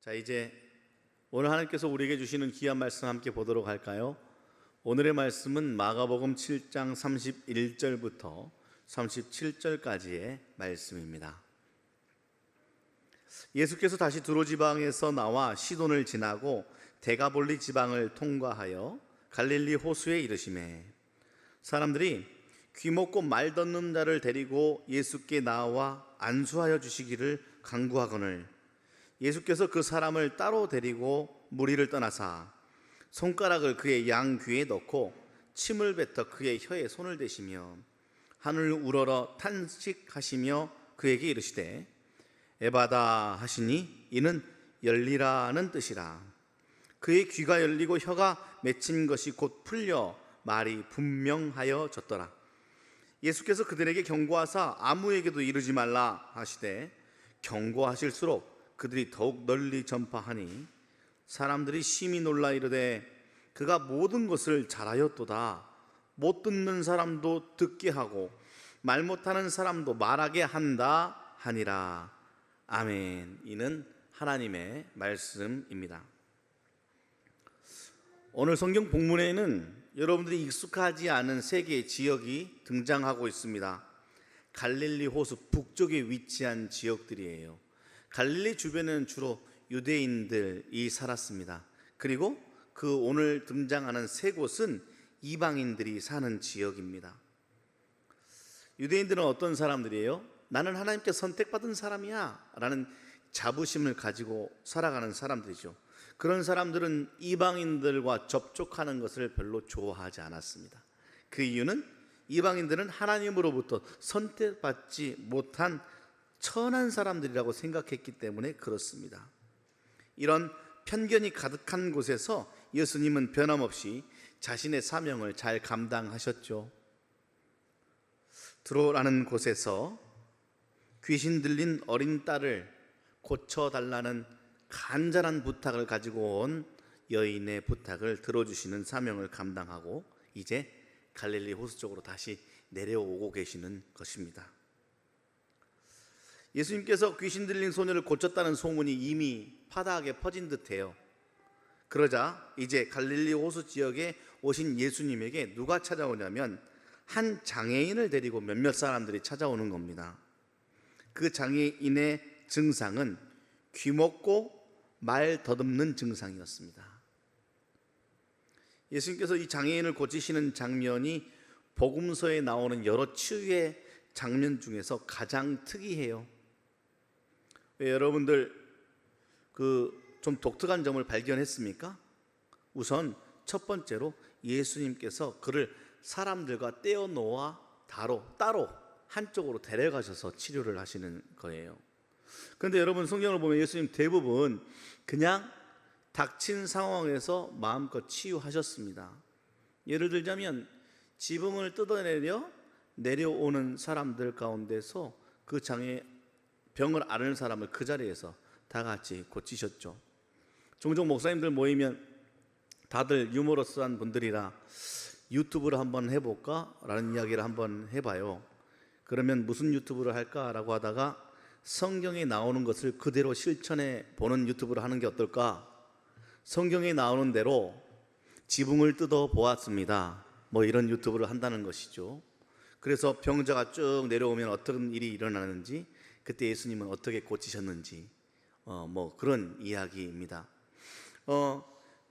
자, 이제 오늘 하나님께서 우리에게 주시는 귀한 말씀 함께 보도록 할까요? 오늘의 말씀은 마가복음 7장 31절부터 37절까지의 말씀입니다. 예수께서 다시 두로 지방에서 나와 시돈을 지나고 데가볼리 지방을 통과하여 갈릴리 호수에 이르시매 사람들이 귀먹고 말 걷는 자를 데리고 예수께 나와 안수하여 주시기를 간구하거늘 예수께서 그 사람을 따로 데리고 무리를 떠나사 손가락을 그의 양귀에 넣고 침을 뱉어 그의 혀에 손을 대시며 하늘을 우러러 탄식하시며 그에게 이르시되 에바다 하시니 이는 열리라는 뜻이라. 그의 귀가 열리고 혀가 맺힌 것이 곧 풀려 말이 분명하여졌더라. 예수께서 그들에게 경고하사 아무에게도 이르지 말라 하시되 경고하실수록 그들이 더욱 널리 전파하니 사람들이 심히 놀라 이르되 그가 모든 것을 잘하였도다. 못 듣는 사람도 듣게 하고 말 못하는 사람도 말하게 한다 하니라. 아멘. 이는 하나님의 말씀입니다. 오늘 성경 본문에는 여러분들이 익숙하지 않은 세 개의 지역이 등장하고 있습니다. 갈릴리 호수 북쪽에 위치한 지역들이에요. 갈릴리 주변에는 주로 유대인들이 살았습니다. 그리고 그 오늘 등장하는 세 곳은 이방인들이 사는 지역입니다. 유대인들은 어떤 사람들이에요? 나는 하나님께 선택받은 사람이야 라는 자부심을 가지고 살아가는 사람들이죠. 그런 사람들은 이방인들과 접촉하는 것을 별로 좋아하지 않았습니다. 그 이유는 이방인들은 하나님으로부터 선택받지 못한 천한 사람들이라고 생각했기 때문에 그렇습니다. 이런 편견이 가득한 곳에서 예수님은 변함없이 자신의 사명을 잘 감당하셨죠. 드로라는 곳에서 귀신 들린 어린 딸을 고쳐달라는 간절한 부탁을 가지고 온 여인의 부탁을 들어주시는 사명을 감당하고 이제 갈릴리 호수 쪽으로 다시 내려오고 계시는 것입니다. 예수님께서 귀신 들린 소녀를 고쳤다는 소문이 이미 파다하게 퍼진 듯해요. 그러자 이제 갈릴리 호수 지역에 오신 예수님에게 누가 찾아오냐면 한 장애인을 데리고 몇몇 사람들이 찾아오는 겁니다. 그 장애인의 증상은 귀먹고 말 더듬는 증상이었습니다. 예수님께서 이 장애인을 고치시는 장면이 복음서에 나오는 여러 치유의 장면 중에서 가장 특이해요. 왜 여러분들 좀 독특한 점을 발견했습니까? 우선 첫 번째로 예수님께서 그를 사람들과 떼어놓아 따로 한쪽으로 데려가셔서 치료를 하시는 거예요. 그런데 여러분 성경을 보면 예수님 대부분 그냥 닥친 상황에서 마음껏 치유하셨습니다. 예를 들자면 지붕을 내려오는 사람들 가운데서 그 병을 앓는 사람을 그 자리에서 다 같이 고치셨죠. 종종 목사님들 모이면 다들 유머러스한 분들이라 유튜브를 한번 해볼까? 라는 이야기를 한번 해봐요. 그러면 무슨 유튜브를 할까라고 하다가 성경에 나오는 것을 그대로 실천해 보는 유튜브를 하는 게 어떨까? 성경에 나오는 대로 지붕을 뜯어 보았습니다. 뭐 이런 유튜브를 한다는 것이죠. 그래서 병자가 쭉 내려오면 어떤 일이 일어나는지, 그때 예수님은 어떻게 고치셨는지 뭐 그런 이야기입니다.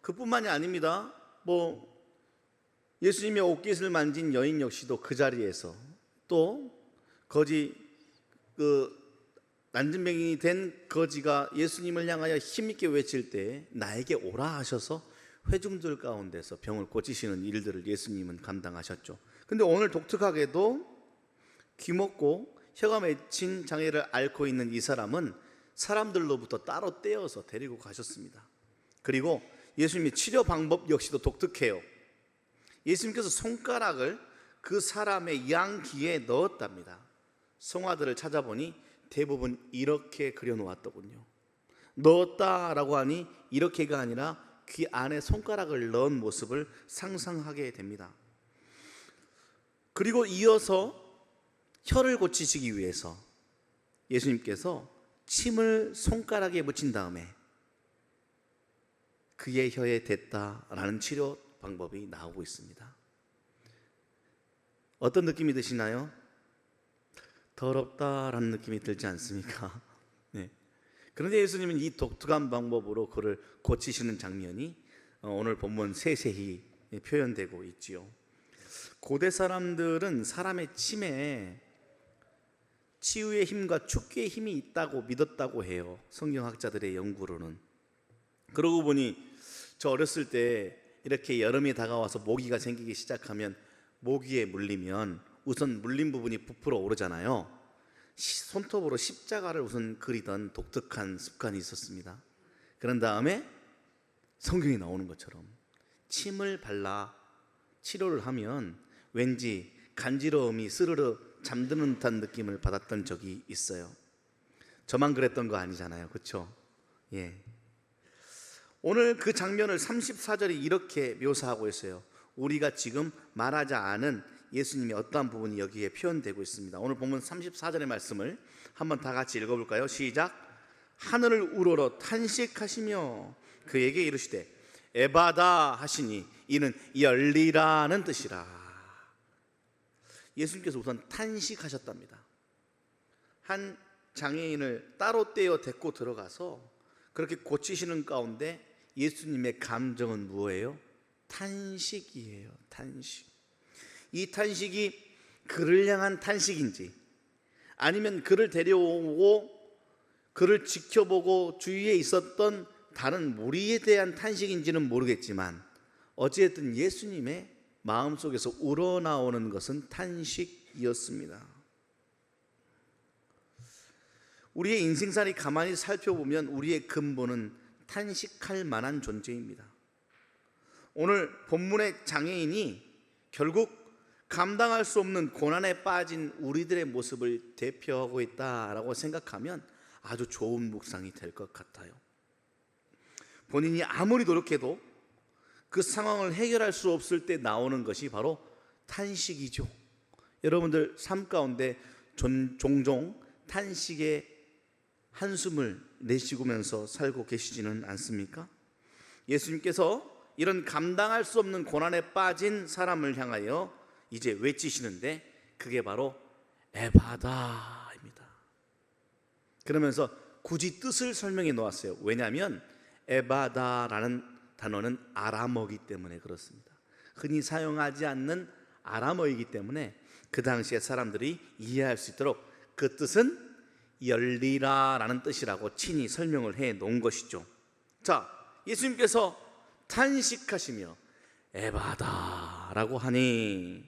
그뿐만이 아닙니다. 예수님의 옷깃을 만진 여인 역시도 그 자리에서 또 난진병이 된 거지가 예수님을 향하여 힘있게 외칠 때 나에게 오라 하셔서 회중들 가운데서 병을 고치시는 일들을 예수님은 감당하셨죠. 근데 오늘 독특하게도 귀먹고 혀가 맺힌 장애를 앓고 있는 이 사람은 사람들로부터 따로 떼어서 데리고 가셨습니다. 그리고 예수님의 치료 방법 역시도 독특해요. 예수님께서 손가락을 그 사람의 양귀에 넣었답니다. 성화들을 찾아보니 대부분 이렇게 그려놓았더군요. 넣었다라고 하니 이렇게가 아니라 귀 안에 손가락을 넣은 모습을 상상하게 됩니다. 그리고 이어서 혀를 고치시기 위해서 예수님께서 침을 손가락에 묻힌 다음에 그의 혀에 댔다라는 치료 방법이 나오고 있습니다. 어떤 느낌이 드시나요? 더럽다라는 느낌이 들지 않습니까? 네. 그런데 예수님은 이 독특한 방법으로 그를 고치시는 장면이 오늘 본문 세세히 표현되고 있지요. 고대 사람들은 사람의 침에 치유의 힘과 축기의 힘이 있다고 믿었다고 해요. 성경학자들의 연구로는. 그러고 보니 저 어렸을 때 이렇게 여름이 다가와서 모기가 생기기 시작하면 모기에 물리면 우선 물린 부분이 부풀어 오르잖아요. 손톱으로 십자가를 우선 그리던 독특한 습관이 있었습니다. 그런 다음에 성경이 나오는 것처럼 침을 발라 치료를 하면 왠지 간지러움이 스르르 잠드는 듯한 느낌을 받았던 적이 있어요. 저만 그랬던 거 아니잖아요, 그렇죠? 예. 오늘 그 장면을 34절이 이렇게 묘사하고 있어요. 우리가 지금 말하지 않은 예수님의 어떠한 부분이 여기에 표현되고 있습니다. 오늘 보면 34절의 말씀을 한번 다 같이 읽어볼까요? 시작. 하늘을 우러러 탄식하시며 그에게 이르시되 에바다 하시니 이는 열리라는 뜻이라. 예수님께서 우선 탄식하셨답니다. 한 장애인을 따로 떼어 데리고 들어가서 그렇게 고치시는 가운데 예수님의 감정은 무엇이에요? 탄식이에요. 탄식. 이 탄식이 그를 향한 탄식인지 아니면 그를 데려오고 그를 지켜보고 주위에 있었던 다른 무리에 대한 탄식인지는 모르겠지만 어찌됐든 예수님의 마음속에서 우러나오는 것은 탄식이었습니다. 우리의 인생살이 가만히 살펴보면 우리의 근본은 탄식할 만한 존재입니다. 오늘 본문의 장애인이 결국 감당할 수 없는 고난에 빠진 우리들의 모습을 대표하고 있다라고 생각하면 아주 좋은 묵상이 될 것 같아요. 본인이 아무리 노력해도 그 상황을 해결할 수 없을 때 나오는 것이 바로 탄식이죠. 여러분들 삶 가운데 종종 탄식의 한숨을 내쉬면서 살고 계시지는 않습니까? 예수님께서 이런 감당할 수 없는 고난에 빠진 사람을 향하여 이제 외치시는데 그게 바로 에바다입니다. 그러면서 굳이 뜻을 설명해 놓았어요. 왜냐하면 에바다라는 단어는 아람어이기 때문에 그렇습니다. 흔히 사용하지 않는 아람어이기 때문에 그 당시에 사람들이 이해할 수 있도록 그 뜻은 열리라라는 뜻이라고 친히 설명을 해 놓은 것이죠. 자, 예수님께서 탄식하시며 에바다라고 하니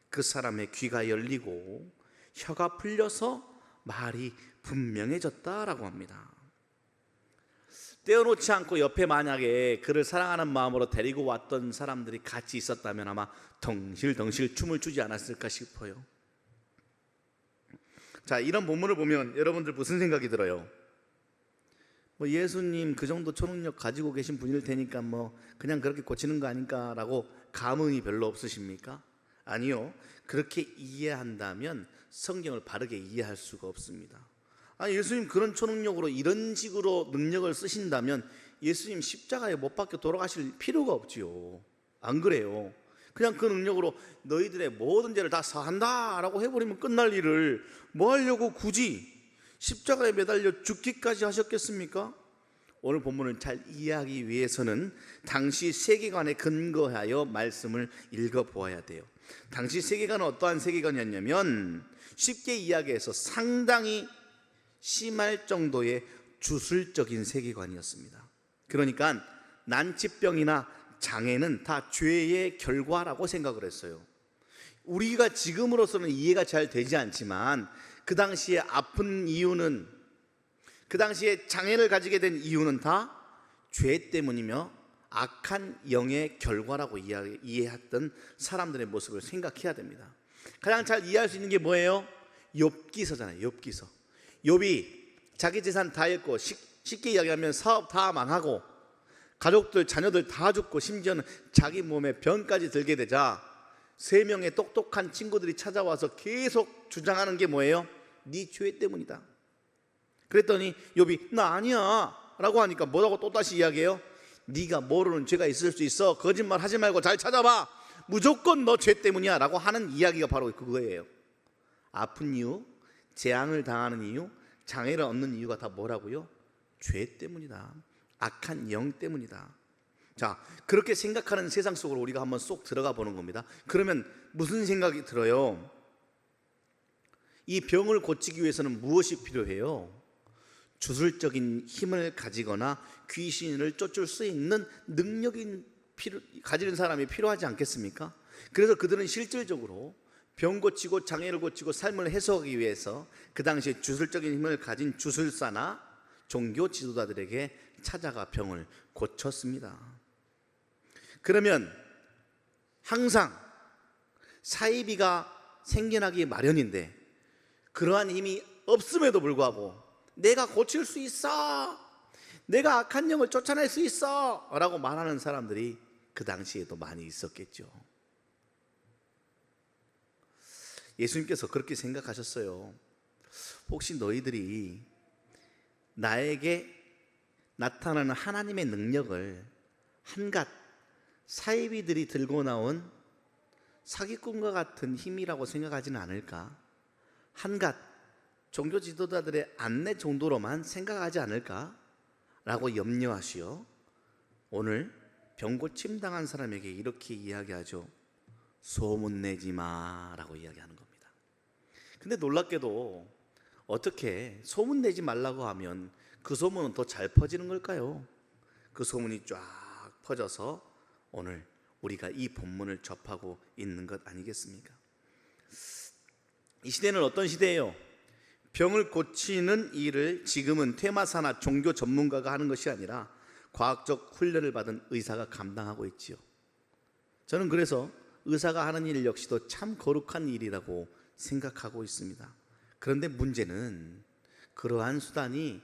그 사람의 귀가 열리고 혀가 풀려서 말이 분명해졌다라고 합니다. 떼어놓지 않고 옆에 만약에 그를 사랑하는 마음으로 데리고 왔던 사람들이 같이 있었다면 아마 덩실덩실 춤을 추지 않았을까 싶어요. 자, 이런 본문을 보면 여러분들 무슨 생각이 들어요? 예수님 그 정도 초능력 가지고 계신 분일 테니까 그냥 그렇게 고치는 거 아닌가라고 감흥이 별로 없으십니까? 아니요. 그렇게 이해한다면 성경을 바르게 이해할 수가 없습니다. 예수님 그런 초능력으로 이런 식으로 능력을 쓰신다면 예수님 십자가에 못 박혀 돌아가실 필요가 없지요. 안 그래요? 그냥 그 능력으로 너희들의 모든 죄를 다 사한다 라고 해버리면 끝날 일을 뭐 하려고 굳이 십자가에 매달려 죽기까지 하셨겠습니까? 오늘 본문을 잘 이해하기 위해서는 당시 세계관에 근거하여 말씀을 읽어보아야 돼요. 당시 세계관은 어떠한 세계관이었냐면 쉽게 이야기해서 상당히 심할 정도의 주술적인 세계관이었습니다. 그러니까 난치병이나 장애는 다 죄의 결과라고 생각을 했어요. 우리가 지금으로서는 이해가 잘 되지 않지만 그 당시에 아픈 이유는, 그 당시에 장애를 가지게 된 이유는 다 죄 때문이며 악한 영의 결과라고 이해했던 사람들의 모습을 생각해야 됩니다. 가장 잘 이해할 수 있는 게 뭐예요? 욥기서잖아요. 욥기서. 욥이 자기 재산 다 잃고 쉽게 이야기하면 사업 다 망하고 가족들 자녀들 다 죽고 심지어는 자기 몸에 병까지 들게 되자 3명의 똑똑한 친구들이 찾아와서 계속 주장하는 게 뭐예요? 네 죄 때문이다. 그랬더니 욥이 나 아니야 라고 하니까 뭐라고 또다시 이야기해요? 네가 모르는 죄가 있을 수 있어. 거짓말 하지 말고 잘 찾아봐. 무조건 너 죄 때문이야 라고 하는 이야기가 바로 그거예요. 아픈 이유, 재앙을 당하는 이유, 장애를 얻는 이유가 다 뭐라고요? 죄 때문이다. 악한 영 때문이다. 자, 그렇게 생각하는 세상 속으로 우리가 한번 쏙 들어가 보는 겁니다. 그러면 무슨 생각이 들어요? 이 병을 고치기 위해서는 무엇이 필요해요? 주술적인 힘을 가지거나 귀신을 쫓을 수 있는 능력이 가지는 사람이 필요하지 않겠습니까? 그래서 그들은 실질적으로 병 고치고 장애를 고치고 삶을 해소하기 위해서 그 당시에 주술적인 힘을 가진 주술사나 종교 지도자들에게 찾아가 병을 고쳤습니다. 그러면 항상 사이비가 생겨나기 마련인데 그러한 힘이 없음에도 불구하고 내가 고칠 수 있어, 내가 악한 영을 쫓아낼 수 있어 라고 말하는 사람들이 그 당시에도 많이 있었겠죠. 예수님께서 그렇게 생각하셨어요. 혹시 너희들이 나에게 나타나는 하나님의 능력을 한갓 사이비들이 들고 나온 사기꾼과 같은 힘이라고 생각하지는 않을까? 한갓 종교 지도자들의 안내 정도로만 생각하지 않을까? 라고 염려하시어 오늘 병고침 당한 사람에게 이렇게 이야기하죠. 소문내지 마 라고 이야기하는 겁니다. 근데 놀랍게도 어떻게 소문내지 말라고 하면 그 소문은 더 잘 퍼지는 걸까요? 그 소문이 쫙 퍼져서 오늘 우리가 이 본문을 접하고 있는 것 아니겠습니까? 이 시대는 어떤 시대예요? 병을 고치는 일을 지금은 퇴마사나 종교 전문가가 하는 것이 아니라 과학적 훈련을 받은 의사가 감당하고 있지요. 저는 그래서 의사가 하는 일 역시도 참 거룩한 일이라고 생각하고 있습니다. 그런데 문제는 그러한 수단이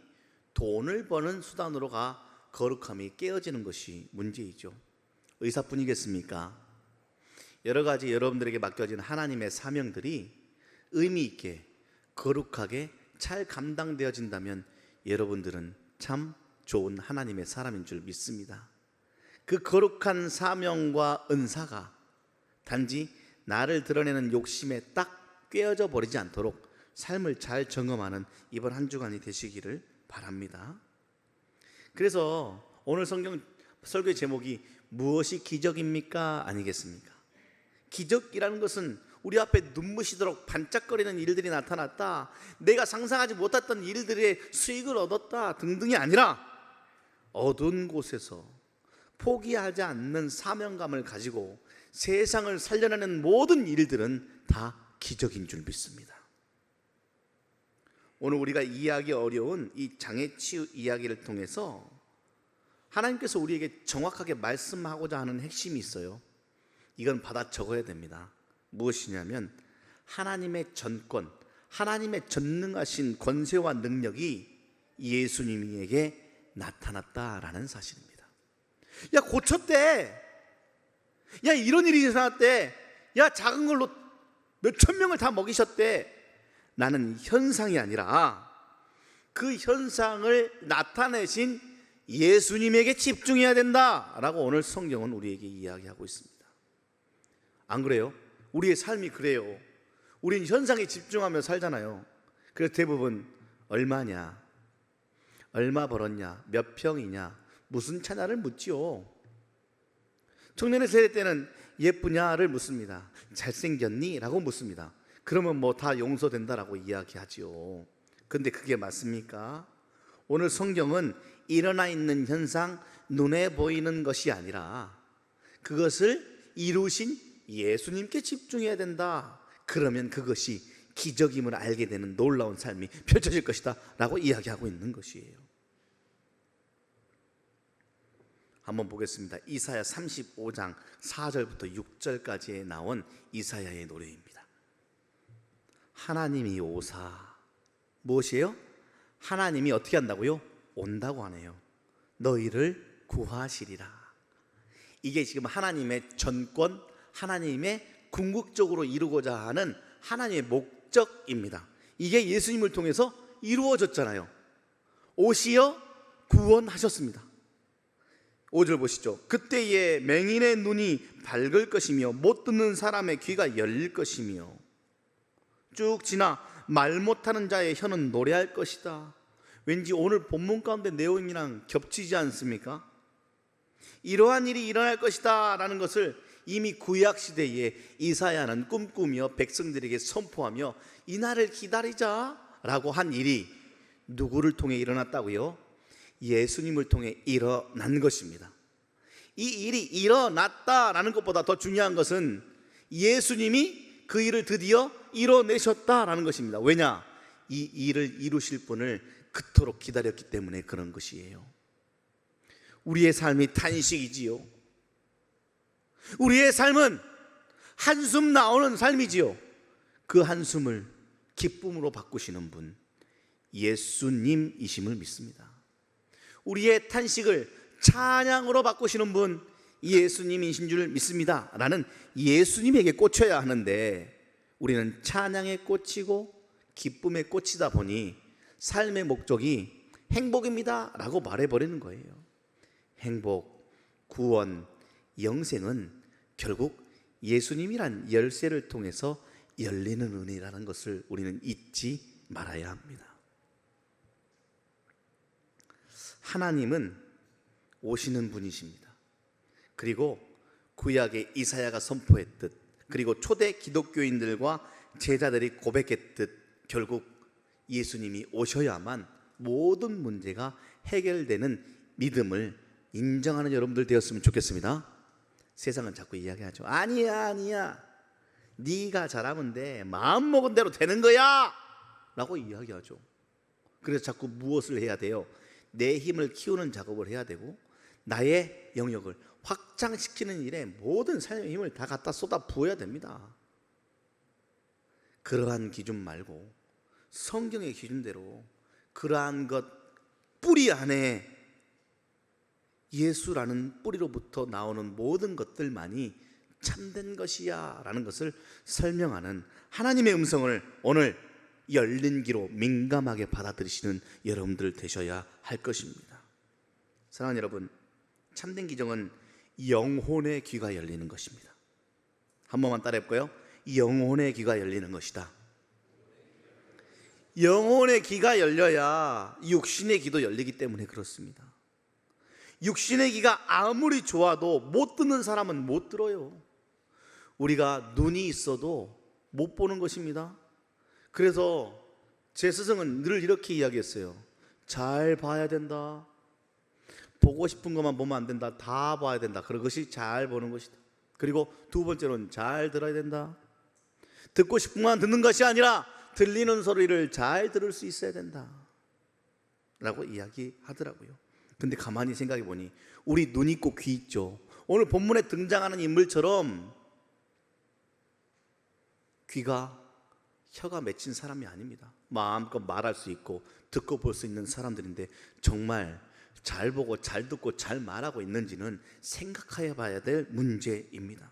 돈을 버는 수단으로가 거룩함이 깨어지는 것이 문제이죠. 의사뿐이겠습니까? 여러 가지 여러분들에게 맡겨진 하나님의 사명들이 의미 있게 거룩하게 잘 감당되어진다면 여러분들은 참 좋은 하나님의 사람인 줄 믿습니다. 그 거룩한 사명과 은사가 단지 나를 드러내는 욕심에 딱 꿰어져 버리지 않도록 삶을 잘 점검하는 이번 한 주간이 되시기를 바랍니다. 그래서 오늘 성경 설교의 제목이 무엇이 기적입니까? 아니겠습니까? 기적이라는 것은 우리 앞에 눈부시도록 반짝거리는 일들이 나타났다, 내가 상상하지 못했던 일들의 수익을 얻었다 등등이 아니라 어두운 곳에서 포기하지 않는 사명감을 가지고 세상을 살려내는 모든 일들은 다 기적인 줄 믿습니다. 오늘 우리가 이해하기 어려운 이 장애치유 이야기를 통해서 하나님께서 우리에게 정확하게 말씀하고자 하는 핵심이 있어요. 이건 받아 적어야 됩니다. 무엇이냐면 하나님의 전권, 하나님의 전능하신 권세와 능력이 예수님에게 나타났다라는 사실입니다. 야, 고쳤대. 야, 이런 일이 일어났대. 야, 작은 걸로 몇천 명을 다 먹이셨대. 나는 현상이 아니라 그 현상을 나타내신 예수님에게 집중해야 된다라고 오늘 성경은 우리에게 이야기하고 있습니다. 안 그래요? 우리의 삶이 그래요. 우린 현상에 집중하며 살잖아요. 그래서 대부분 얼마냐, 얼마 벌었냐, 몇 평이냐, 무슨 차냐를 묻지요. 청년의 세대 때는 예쁘냐를 묻습니다. 잘생겼니? 라고 묻습니다. 그러면 뭐 다 용서된다라고 이야기하지요. 근데 그게 맞습니까? 오늘 성경은 일어나 있는 현상, 눈에 보이는 것이 아니라 그것을 이루신 예수님께 집중해야 된다. 그러면 그것이 기적임을 알게 되는 놀라운 삶이 펼쳐질 것이다 라고 이야기하고 있는 것이에요. 한번 보겠습니다. 이사야 35장 4절부터 6절까지에 나온 이사야의 노래입니다. 하나님이 오사, 무엇이에요? 하나님이 어떻게 한다고요? 온다고 하네요. 너희를 구하시리라. 이게 지금 하나님의 전권, 하나님의 궁극적으로 이루고자 하는 하나님의 목적입니다. 이게 예수님을 통해서 이루어졌잖아요. 오시어 구원하셨습니다. 5절 보시죠. 그때에 맹인의 눈이 밝을 것이며 못 듣는 사람의 귀가 열릴 것이며 쭉 지나 말 못하는 자의 혀는 노래할 것이다. 왠지 오늘 본문 가운데 내용이랑 겹치지 않습니까? 이러한 일이 일어날 것이다 라는 것을 이미 구약시대에 이사야는 꿈꾸며 백성들에게 선포하며 이 날을 기다리자 라고 한 일이 누구를 통해 일어났다고요? 예수님을 통해 일어난 것입니다. 이 일이 일어났다라는 것보다 더 중요한 것은 예수님이 그 일을 드디어 이뤄내셨다라는 것입니다. 왜냐? 이 일을 이루실 분을 그토록 기다렸기 때문에 그런 것이에요. 우리의 삶이 탄식이지요. 우리의 삶은 한숨 나오는 삶이지요. 그 한숨을 기쁨으로 바꾸시는 분, 예수님이심을 믿습니다. 우리의 탄식을 찬양으로 바꾸시는 분, 예수님이신 줄 믿습니다 라는 예수님에게 꽂혀야 하는데, 우리는 찬양에 꽂히고 기쁨에 꽂히다 보니 삶의 목적이 행복입니다 라고 말해버리는 거예요. 행복, 구원, 영생은 결국 예수님이란 열쇠를 통해서 열리는 은혜라는 것을 우리는 잊지 말아야 합니다. 하나님은 오시는 분이십니다. 그리고 구약의 이사야가 선포했듯, 그리고 초대 기독교인들과 제자들이 고백했듯 결국 예수님이 오셔야만 모든 문제가 해결되는 믿음을 인정하는 여러분들 되었으면 좋겠습니다. 세상은 자꾸 이야기하죠. 아니야 네가 잘하면 돼, 마음먹은 대로 되는 거야 라고 이야기하죠. 그래서 자꾸 무엇을 해야 돼요? 내 힘을 키우는 작업을 해야 되고 나의 영역을 확장시키는 일에 모든 삶의 힘을 다 갖다 쏟아 부어야 됩니다. 그러한 기준 말고 성경의 기준대로 그러한 것 뿌리 안에 예수라는 뿌리로부터 나오는 모든 것들만이 참된 것이야 라는 것을 설명하는 하나님의 음성을 오늘 열린 귀로 민감하게 받아들이시는 여러분들 되셔야 할 것입니다. 사랑하는 여러분, 참된 기정은 영혼의 귀가 열리는 것입니다. 한 번만 따라해볼까요? 영혼의 귀가 열리는 것이다. 영혼의 귀가 열려야 육신의 귀도 열리기 때문에 그렇습니다. 육신의 귀가 아무리 좋아도 못 듣는 사람은 못 들어요. 우리가 눈이 있어도 못 보는 것입니다. 그래서 제 스승은 늘 이렇게 이야기했어요. 잘 봐야 된다. 보고 싶은 것만 보면 안 된다. 다 봐야 된다. 그것이 잘 보는 것이다. 그리고 두 번째로는 잘 들어야 된다. 듣고 싶은 것만 듣는 것이 아니라 들리는 소리를 잘 들을 수 있어야 된다 라고 이야기하더라고요. 근데 가만히 생각해 보니 우리 눈 있고 귀 있죠. 오늘 본문에 등장하는 인물처럼 귀가 혀가 맺힌 사람이 아닙니다. 마음껏 말할 수 있고 듣고 볼 수 있는 사람들인데 정말 잘 보고 잘 듣고 잘 말하고 있는지는 생각해 봐야 될 문제입니다.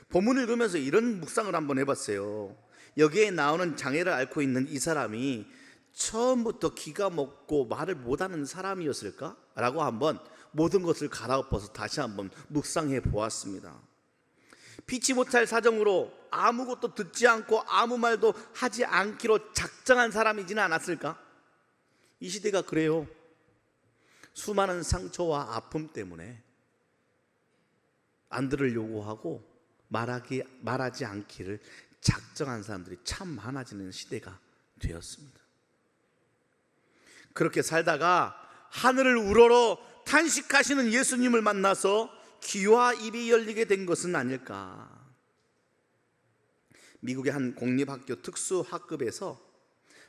본문을 읽으면서 이런 묵상을 한번 해봤어요. 여기에 나오는 장애를 앓고 있는 이 사람이 처음부터 귀가 먹고 말을 못하는 사람이었을까? 라고 한번 모든 것을 갈아엎어서 다시 한번 묵상해 보았습니다. 피치 못할 사정으로 아무것도 듣지 않고 아무 말도 하지 않기로 작정한 사람이지는 않았을까? 이 시대가 그래요. 수많은 상처와 아픔 때문에 안 들으려고 하고 말하지 않기를 작정한 사람들이 참 많아지는 시대가 되었습니다. 그렇게 살다가 하늘을 우러러 탄식하시는 예수님을 만나서 귀와 입이 열리게 된 것은 아닐까. 미국의 한 공립학교 특수학급에서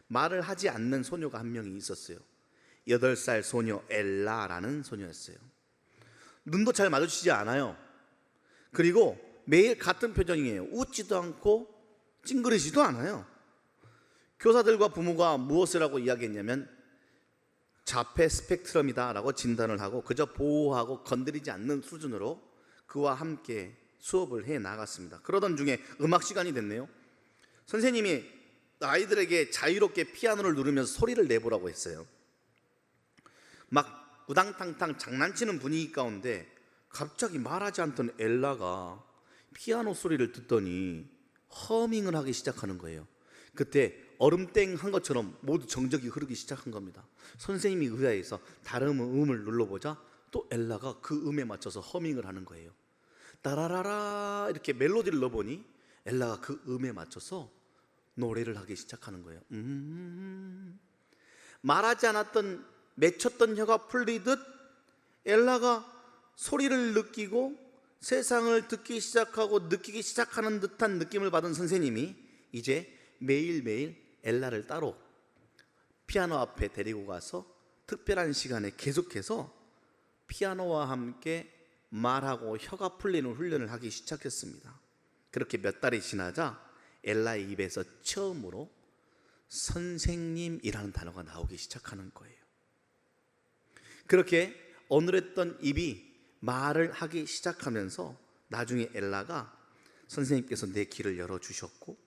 말을 하지 않는 소녀가 한 명이 있었어요. 8살 소녀 엘라라는 소녀였어요. 눈도 잘 마주치지 않아요. 그리고 매일 같은 표정이에요. 웃지도 않고 찡그리지도 않아요. 교사들과 부모가 무엇을 하고 이야기했냐면 자폐 스펙트럼이다 라고 진단을 하고 그저 보호하고 건드리지 않는 수준으로 그와 함께 수업을 해 나갔습니다. 그러던 중에 음악 시간이 됐네요. 선생님이 아이들에게 자유롭게 피아노를 누르면서 소리를 내보라고 했어요. 막 우당탕탕 장난치는 분위기 가운데 갑자기 말하지 않던 엘라가 피아노 소리를 듣더니 허밍을 하기 시작하는 거예요. 그때 얼음땡 한 것처럼 모두 정적이 흐르기 시작한 겁니다. 선생님이 의아해서 다른 음을 눌러보자 또 엘라가 그 음에 맞춰서 허밍을 하는 거예요. 따라라라 이렇게 멜로디를 넣어보니 엘라가 그 음에 맞춰서 노래를 하기 시작하는 거예요. 말하지 않았던 맺혔던 혀가 풀리듯 엘라가 소리를 느끼고 세상을 듣기 시작하고 느끼기 시작하는 듯한 느낌을 받은 선생님이 이제 매일매일 엘라를 따로 피아노 앞에 데리고 가서 특별한 시간에 계속해서 피아노와 함께 말하고 혀가 풀리는 훈련을 하기 시작했습니다. 그렇게 몇 달이 지나자 엘라의 입에서 처음으로 선생님이라는 단어가 나오기 시작하는 거예요. 그렇게 어눌했던 입이 말을 하기 시작하면서 나중에 엘라가 선생님께서 내 귀를 열어주셨고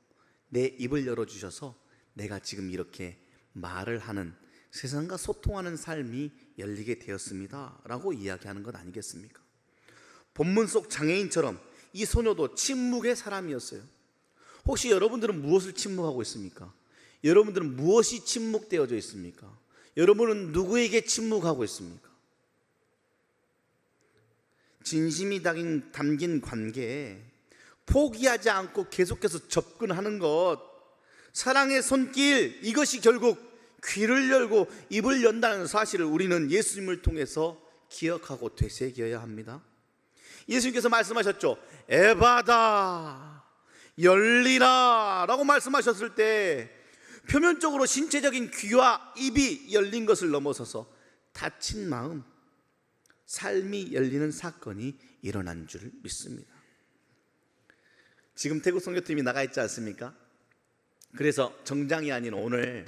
내 입을 열어주셔서 내가 지금 이렇게 말을 하는 세상과 소통하는 삶이 열리게 되었습니다 라고 이야기하는 것 아니겠습니까? 본문 속 장애인처럼 이 소녀도 침묵의 사람이었어요. 혹시 여러분들은 무엇을 침묵하고 있습니까? 여러분들은 무엇이 침묵되어져 있습니까? 여러분은 누구에게 침묵하고 있습니까? 진심이 담긴 관계에 포기하지 않고 계속해서 접근하는 것, 사랑의 손길, 이것이 결국 귀를 열고 입을 연다는 사실을 우리는 예수님을 통해서 기억하고 되새겨야 합니다. 예수님께서 말씀하셨죠. 에바다 열리라 라고 말씀하셨을 때 표면적으로 신체적인 귀와 입이 열린 것을 넘어서서 닫힌 마음, 삶이 열리는 사건이 일어난 줄 믿습니다. 지금 태국 선교팀이 나가 있지 않습니까? 그래서 정장이 아닌 오늘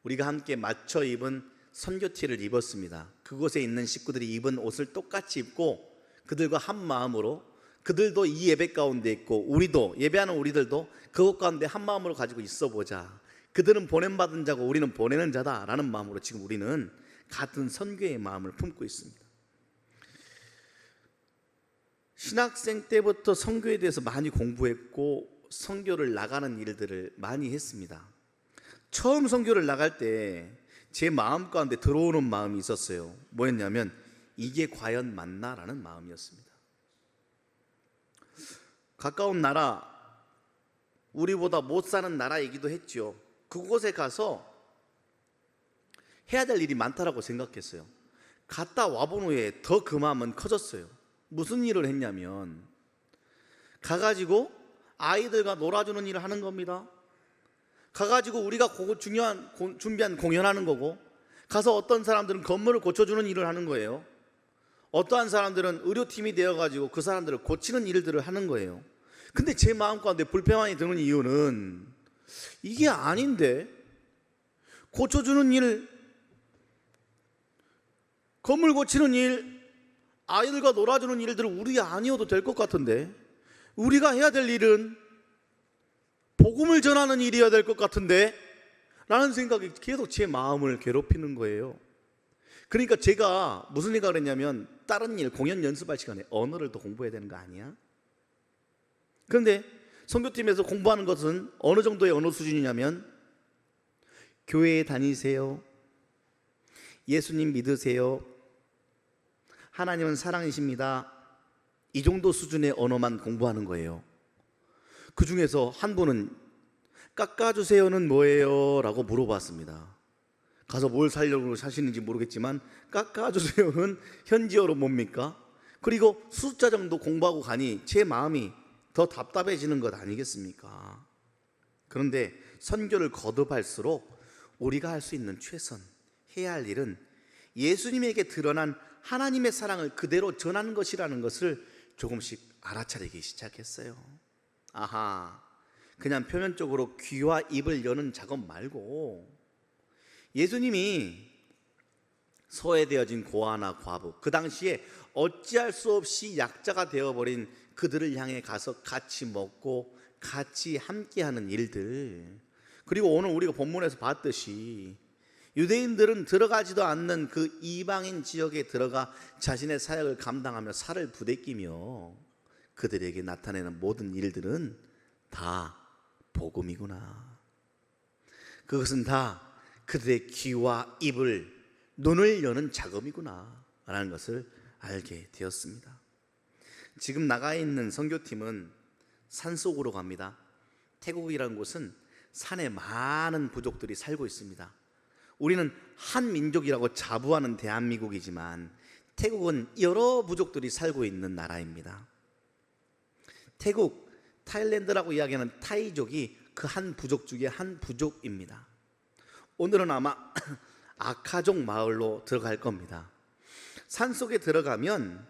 우리가 함께 맞춰 입은 선교티를 입었습니다. 그곳에 있는 식구들이 입은 옷을 똑같이 입고 그들과 한 마음으로, 그들도 이 예배 가운데 있고 우리도, 예배하는 우리들도 그곳 가운데 한 마음으로 가지고 있어 보자. 그들은 보냄받은 자고 우리는 보내는 자다 라는 마음으로 지금 우리는 같은 선교의 마음을 품고 있습니다. 신학생 때부터 선교에 대해서 많이 공부했고 선교를 나가는 일들을 많이 했습니다. 처음 선교를 나갈 때 제 마음 가운데 들어오는 마음이 있었어요. 뭐였냐면 이게 과연 맞나? 라는 마음이었습니다. 가까운 나라, 우리보다 못 사는 나라이기도 했죠. 그곳에 가서 해야 될 일이 많다라고 생각했어요. 갔다 와본 후에 더 그 마음은 커졌어요. 무슨 일을 했냐면 가가지고 아이들과 놀아주는 일을 하는 겁니다. 가가지고 우리가 중요한 준비한 공연하는 거고, 가서 어떤 사람들은 건물을 고쳐주는 일을 하는 거예요. 어떠한 사람들은 의료팀이 되어가지고 그 사람들을 고치는 일들을 하는 거예요. 근데 제 마음 가운데 불평이 드는 이유는 이게 아닌데, 고쳐주는 일, 건물 고치는 일, 아이들과 놀아주는 일들은 우리 아니어도 될 것 같은데, 우리가 해야 될 일은 복음을 전하는 일이어야 될 것 같은데 라는 생각이 계속 제 마음을 괴롭히는 거예요. 그러니까 제가 무슨 생각을 했냐면, 다른 일, 공연 연습할 시간에 언어를 더 공부해야 되는 거 아니야? 그런데 선교팀에서 공부하는 것은 어느 정도의 언어 수준이냐면, 교회에 다니세요, 예수님 믿으세요, 하나님은 사랑이십니다, 이 정도 수준의 언어만 공부하는 거예요. 그 중에서 한 분은 깎아주세요는 뭐예요? 라고 물어봤습니다. 가서 뭘 살려고 사시는지 모르겠지만 깎아주세요는 현지어로 뭡니까? 그리고 숫자 정도 공부하고 가니 제 마음이 더 답답해지는 것 아니겠습니까? 그런데 선교를 거듭할수록 우리가 할 수 있는 최선, 해야 할 일은 예수님에게 드러난 하나님의 사랑을 그대로 전하는 것이라는 것을 조금씩 알아차리기 시작했어요. 아하, 그냥 표면적으로 귀와 입을 여는 작업 말고 예수님이 소외되어진 고아나 과부, 그 당시에 어찌할 수 없이 약자가 되어버린 그들을 향해 가서 같이 먹고 같이 함께하는 일들, 그리고 오늘 우리가 본문에서 봤듯이 유대인들은 들어가지도 않는 그 이방인 지역에 들어가 자신의 사역을 감당하며 살을 부대끼며 그들에게 나타내는 모든 일들은 다 복음이구나. 그것은 다 그들의 귀와 입을, 눈을 여는 작업이구나 라는 것을 알게 되었습니다. 지금 나가 있는 선교팀은 산속으로 갑니다. 태국이라는 곳은 산에 많은 부족들이 살고 있습니다. 우리는 한 민족이라고 자부하는 대한민국이지만 태국은 여러 부족들이 살고 있는 나라입니다. 태국, 타일랜드라고 이야기하는 타이족이 그 한 부족 중에 한 부족입니다. 오늘은 아마 아카족 마을로 들어갈 겁니다. 산속에 들어가면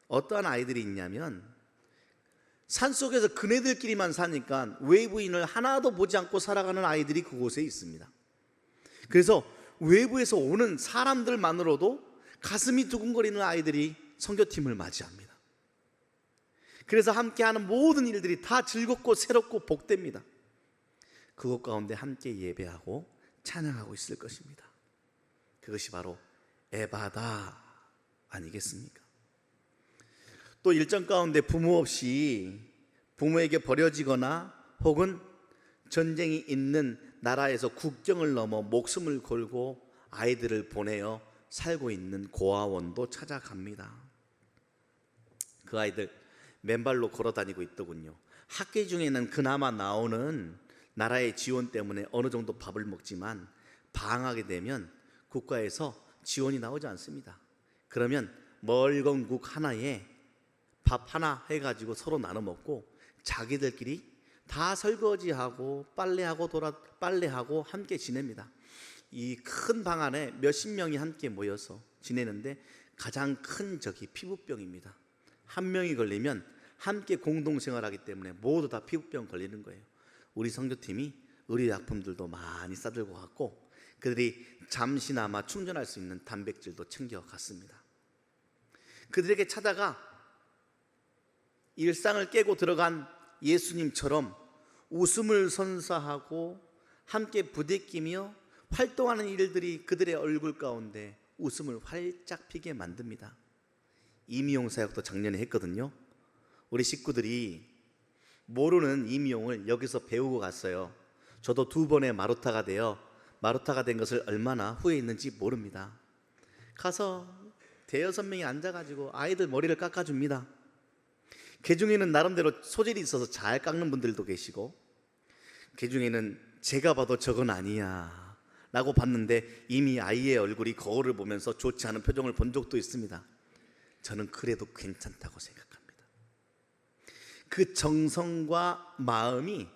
어떠한 아이들이 있냐면 산속에서 그네들끼리만 사니까 외부인을 하나도 보지 않고 살아가는 아이들이 그곳에 있습니다. 그래서 외부에서 오는 사람들만으로도 가슴이 두근거리는 아이들이 선교팀을 맞이합니다. 그래서 함께하는 모든 일들이 다 즐겁고 새롭고 복됩니다. 그것 가운데 함께 예배하고 찬양하고 있을 것입니다. 그것이 바로 에바다 아니겠습니까? 또 일정 가운데 부모 없이 부모에게 버려지거나 혹은 전쟁이 있는 나라에서 국경을 넘어 목숨을 걸고 아이들을 보내어 살고 있는 고아원도 찾아갑니다. 그 아이들 맨발로 걸어 다니고 있더군요. 학교 중에는 그나마 나오는 나라의 지원 때문에 어느 정도 밥을 먹지만 방학이 되면 국가에서 지원이 나오지 않습니다. 그러면 멀건 국 하나에 밥 하나 해가지고 서로 나눠 먹고 자기들끼리 다 설거지하고 빨래하고 함께 지냅니다. 이 큰 방 안에 몇십 명이 함께 모여서 지내는데 가장 큰 적이 피부병입니다. 한 명이 걸리면 함께 공동생활하기 때문에 모두 다 피부병 걸리는 거예요. 우리 선교팀이 의료약품들도 많이 싸들고 갔고 그들이 잠시나마 충전할 수 있는 단백질도 챙겨갔습니다. 그들에게 찾아가 일상을 깨고 들어간 예수님처럼 웃음을 선사하고 함께 부대끼며 활동하는 일들이 그들의 얼굴 가운데 웃음을 활짝 피게 만듭니다. 이미용 사역도 작년에 했거든요. 우리 식구들이 모르는 이미용을 여기서 배우고 갔어요. 저도 2번의 마루타가 된 것을 얼마나 후회했는지 모릅니다. 가서 대여섯 명이 앉아가지고 아이들 머리를 깎아줍니다. 그 중에는 나름대로 소질이 있어서 잘 깎는 분들도 계시고 그 중에는 제가 봐도 저건 아니야 라고 봤는데 이미 아이의 얼굴이 거울을 보면서 좋지 않은 표정을 본 적도 있습니다. 저는 그래도 괜찮다고 생각합니다. 그 정성과 마음이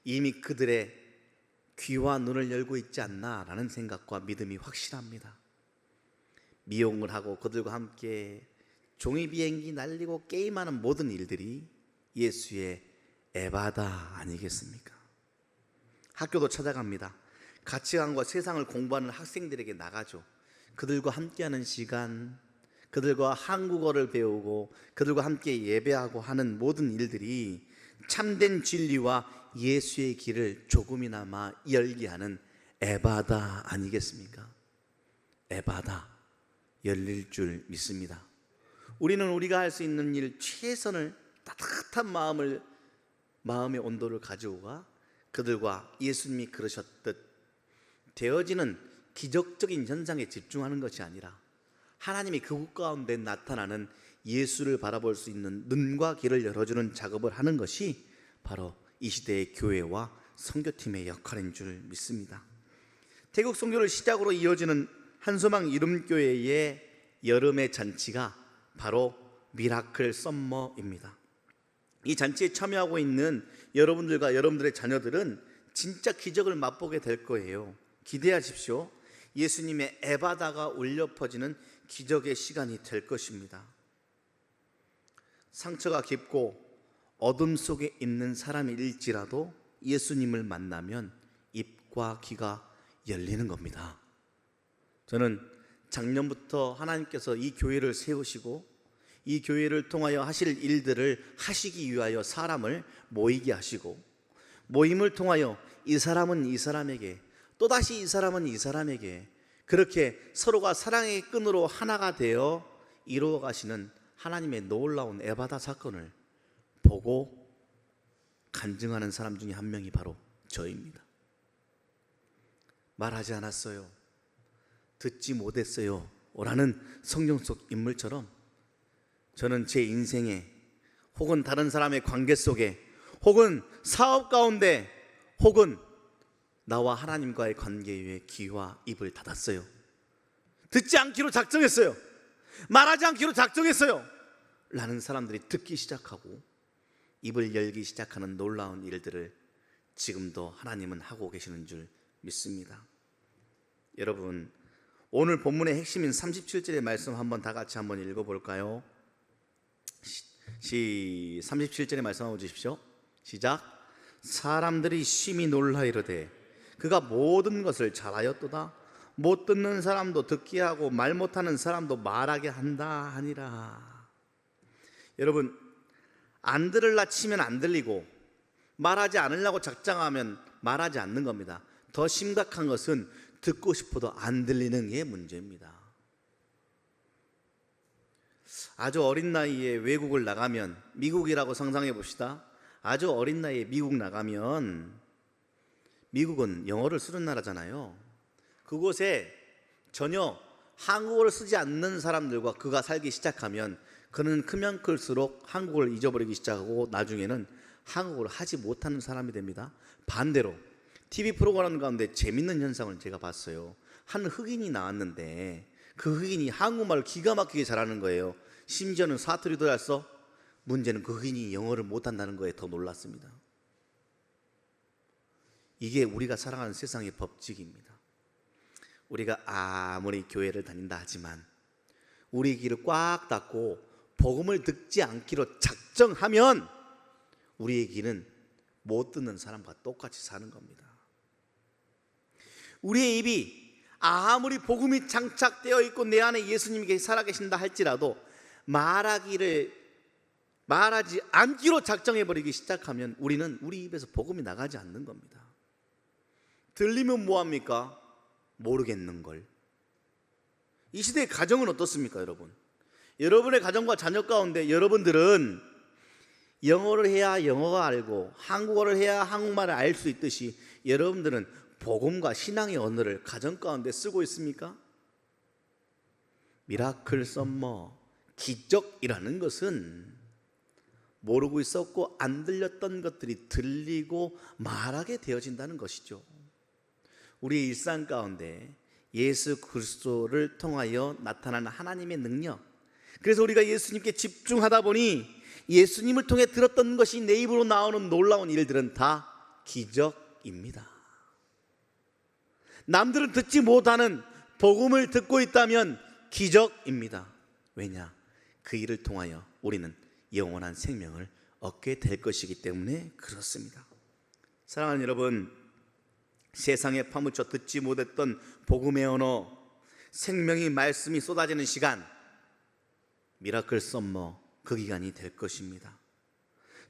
이미 그들의 귀와 눈을 열고 있지 않나라는 생각과 믿음이 확실합니다. 미용을 하고 그들과 함께 종이 비행기 날리고 게임하는 모든 일들이 예수의 에바다 아니겠습니까? 학교도 찾아갑니다. 가치관과 세상을 공부하는 학생들에게 나가죠. 그들과 함께하는 시간, 그들과 한국어를 배우고 그들과 함께 예배하고 하는 모든 일들이 참된 진리와 예수의 길을 조금이나마 열게 하는 에바다 아니겠습니까? 에바다 열릴 줄 믿습니다. 우리는 우리가 할 수 있는 일 최선을 따뜻한 마음의 온도를 가지고 가 그들과 예수님이 그러셨듯 되어지는 기적적인 현상에 집중하는 것이 아니라 하나님이 그곳 가운데 나타나는 예수를 바라볼 수 있는 눈과 귀를 열어주는 작업을 하는 것이 바로 이 시대의 교회와 선교팀의 역할인 줄 믿습니다. 태국 선교를 시작으로 이어지는 한소망 이름교회의 여름의 잔치가 바로 미라클 썸머입니다. 이 잔치에 참여하고 있는 여러분들과 여러분들의 자녀들은 진짜 기적을 맛보게 될 거예요. 기대하십시오. 예수님의 에바다가 울려 퍼지는 기적의 시간이 될 것입니다. 상처가 깊고 어둠 속에 있는 사람일지라도 예수님을 만나면 입과 귀가 열리는 겁니다. 저는 작년부터 하나님께서 이 교회를 세우시고 이 교회를 통하여 하실 일들을 하시기 위하여 사람을 모이게 하시고 모임을 통하여 이 사람은 이 사람에게 또다시 이 사람은 이 사람에게 그렇게 서로가 사랑의 끈으로 하나가 되어 이루어 가시는 하나님의 놀라운 에바다 사건을 보고 간증하는 사람 중에 한 명이 바로 저입니다. 말하지 않았어요, 듣지 못했어요 라는 성경 속 인물처럼 저는 제 인생에 혹은 다른 사람의 관계 속에 혹은 사업 가운데 혹은 나와 하나님과의 관계에 귀와 입을 닫았어요. 듣지 않기로 작정했어요. 말하지 않기로 작정했어요 라는 사람들이 듣기 시작하고 입을 열기 시작하는 놀라운 일들을 지금도 하나님은 하고 계시는 줄 믿습니다. 여러분, 오늘 본문의 핵심인 37절의 말씀 한번 다 같이 한번 읽어볼까요? 37절의 말씀 한번 주십시오. 시작. 사람들이 심히 놀라 이르되 그가 모든 것을 잘하였도다. 못 듣는 사람도 듣게 하고 말 못하는 사람도 말하게 한다 하니라. 여러분, 안 들으려 치면 안 들리고 말하지 않으려고 작정하면 말하지 않는 겁니다. 더 심각한 것은 듣고 싶어도 안 들리는 게 문제입니다. 아주 어린 나이에 외국을 나가면, 미국이라고 상상해 봅시다. 아주 어린 나이에 미국 나가면, 미국은 영어를 쓰는 나라잖아요. 그곳에 전혀 한국어를 쓰지 않는 사람들과 그가 살기 시작하면 그는 크면 클수록 한국어를 잊어버리기 시작하고 나중에는 한국어를 하지 못하는 사람이 됩니다. 반대로 TV 프로그램 가운데 재밌는 현상을 제가 봤어요. 한 흑인이 나왔는데 그 흑인이 한국말을 기가 막히게 잘하는 거예요. 심지어는 사투리도 잘 써. 문제는 그 흑인이 영어를 못한다는 거에 더 놀랐습니다. 이게 우리가 살아가는 세상의 법칙입니다. 우리가 아무리 교회를 다닌다 하지만 우리 귀를 꽉 닫고 복음을 듣지 않기로 작정하면 우리의 귀는 못 듣는 사람과 똑같이 사는 겁니다. 우리의 입이 아무리 복음이 장착되어 있고 내 안에 예수님이 살아계신다 할지라도 말하지 않기로 작정해버리기 시작하면 우리는 우리 입에서 복음이 나가지 않는 겁니다. 들리면 뭐합니까? 모르겠는 걸. 이 시대의 가정은 어떻습니까, 여러분? 여러분의 가정과 자녀 가운데 여러분들은 영어를 해야 영어가 알고 한국어를 해야 한국말을 알 수 있듯이 여러분들은 복음과 신앙의 언어를 가정 가운데 쓰고 있습니까? 미라클 썸머, 기적이라는 것은 모르고 있었고 안 들렸던 것들이 들리고 말하게 되어진다는 것이죠. 우리의 일상 가운데 예수 그리스도를 통하여 나타나는 하나님의 능력, 그래서 우리가 예수님께 집중하다 보니 예수님을 통해 들었던 것이 내 입으로 나오는 놀라운 일들은 다 기적입니다. 남들은 듣지 못하는 복음을 듣고 있다면 기적입니다. 왜냐? 그 일을 통하여 우리는 영원한 생명을 얻게 될 것이기 때문에 그렇습니다. 사랑하는 여러분, 세상에 파묻혀 듣지 못했던 복음의 언어, 생명의 말씀이 쏟아지는 시간, 미라클 썸머, 그 기간이 될 것입니다.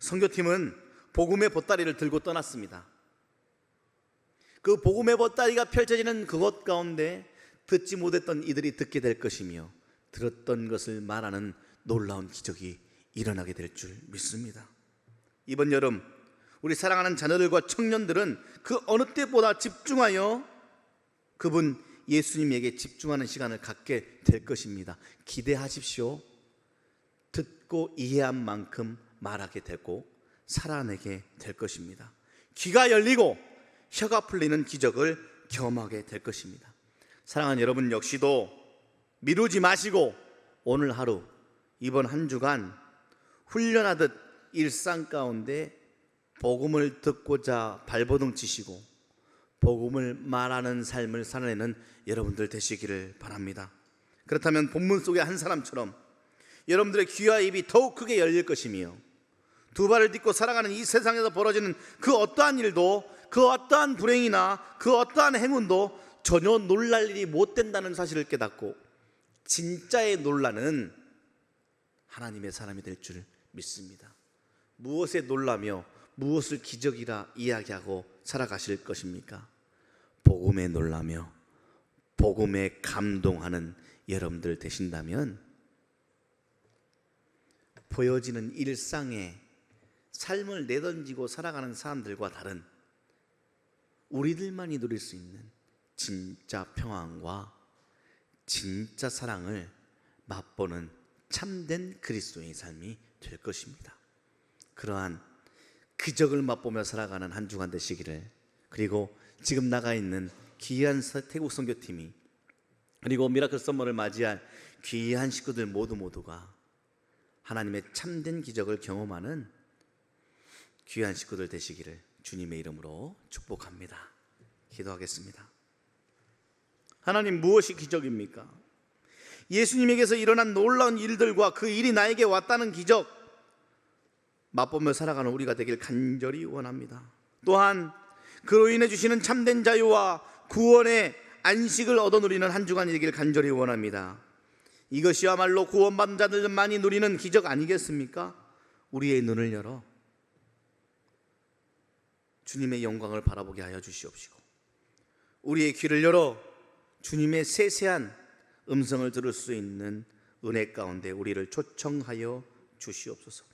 선교팀은 복음의 보따리를 들고 떠났습니다. 그 복음의 보따리가 펼쳐지는 그곳 가운데 듣지 못했던 이들이 듣게 될 것이며 들었던 것을 말하는 놀라운 기적이 일어나게 될 줄 믿습니다. 이번 여름 우리 사랑하는 자녀들과 청년들은 그 어느 때보다 집중하여 그분 예수님에게 집중하는 시간을 갖게 될 것입니다. 기대하십시오. 듣고 이해한 만큼 말하게 되고 살아내게 될 것입니다. 귀가 열리고 혀가 풀리는 기적을 경험하게 될 것입니다. 사랑하는 여러분 역시도 미루지 마시고 오늘 하루, 이번 한 주간 훈련하듯 일상 가운데 복음을 듣고자 발버둥 치시고 복음을 말하는 삶을 살아내는 여러분들 되시기를 바랍니다. 그렇다면 본문 속의 한 사람처럼 여러분들의 귀와 입이 더욱 크게 열릴 것이며 두 발을 딛고 살아가는 이 세상에서 벌어지는 그 어떠한 일도, 그 어떠한 불행이나 그 어떠한 행운도 전혀 놀랄 일이 못 된다는 사실을 깨닫고 진짜의 놀라는 하나님의 사람이 될 줄 믿습니다. 무엇에 놀라며 무엇을 기적이라 이야기하고 살아가실 것입니까? 복음에 놀라며 복음에 감동하는 여러분들 되신다면 보여지는 일상에 삶을 내던지고 살아가는 사람들과 다른 우리들만이 누릴 수 있는 진짜 평안과 진짜 사랑을 맛보는 참된 그리스도인의 삶이 될 것입니다. 그러한 기적을 맛보며 살아가는 한 주간 되시기를, 그리고 지금 나가 있는 귀한 태국 선교팀이, 그리고 미라클 썸머를 맞이할 귀한 식구들 모두가 하나님의 참된 기적을 경험하는 귀한 식구들 되시기를 주님의 이름으로 축복합니다. 기도하겠습니다. 하나님, 무엇이 기적입니까? 예수님에게서 일어난 놀라운 일들과 그 일이 나에게 왔다는 기적 맛보며 살아가는 우리가 되길 간절히 원합니다. 또한 그로 인해 주시는 참된 자유와 구원의 안식을 얻어 누리는 한 주간이 되길 간절히 원합니다. 이것이야말로 구원받은 자들만이 누리는 기적 아니겠습니까? 우리의 눈을 열어 주님의 영광을 바라보게 하여 주시옵시고, 우리의 귀를 열어 주님의 세세한 음성을 들을 수 있는 은혜 가운데 우리를 초청하여 주시옵소서.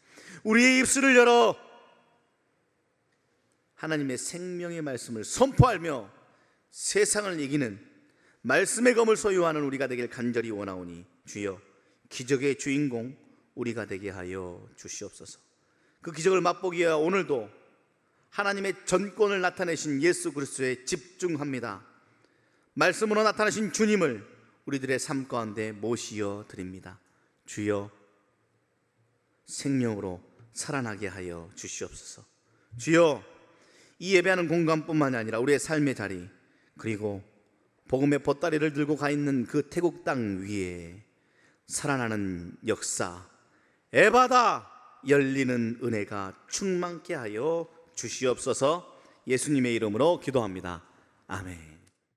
우리의 입술을 열어 하나님의 생명의 말씀을 선포하며 세상을 이기는 말씀의 검을 소유하는 우리가 되길 간절히 원하오니, 주여 기적의 주인공 우리가 되게 하여 주시옵소서. 그 기적을 맛보기 위해 오늘도 하나님의 전권을 나타내신 예수 그리스도에 집중합니다. 말씀으로 나타나신 주님을 우리들의 삶 가운데 모시어 드립니다. 주여 생명으로 살아나게 하여 주시옵소서. 주여 이 예배하는 공간뿐만이 아니라 우리의 삶의 자리, 그리고 복음의 보따리를 들고 가 있는 그 태국 땅 위에 살아나는 역사, 에바다 열리는 은혜가 충만케 하여 주시옵소서. 예수님의 이름으로 기도합니다. 아멘.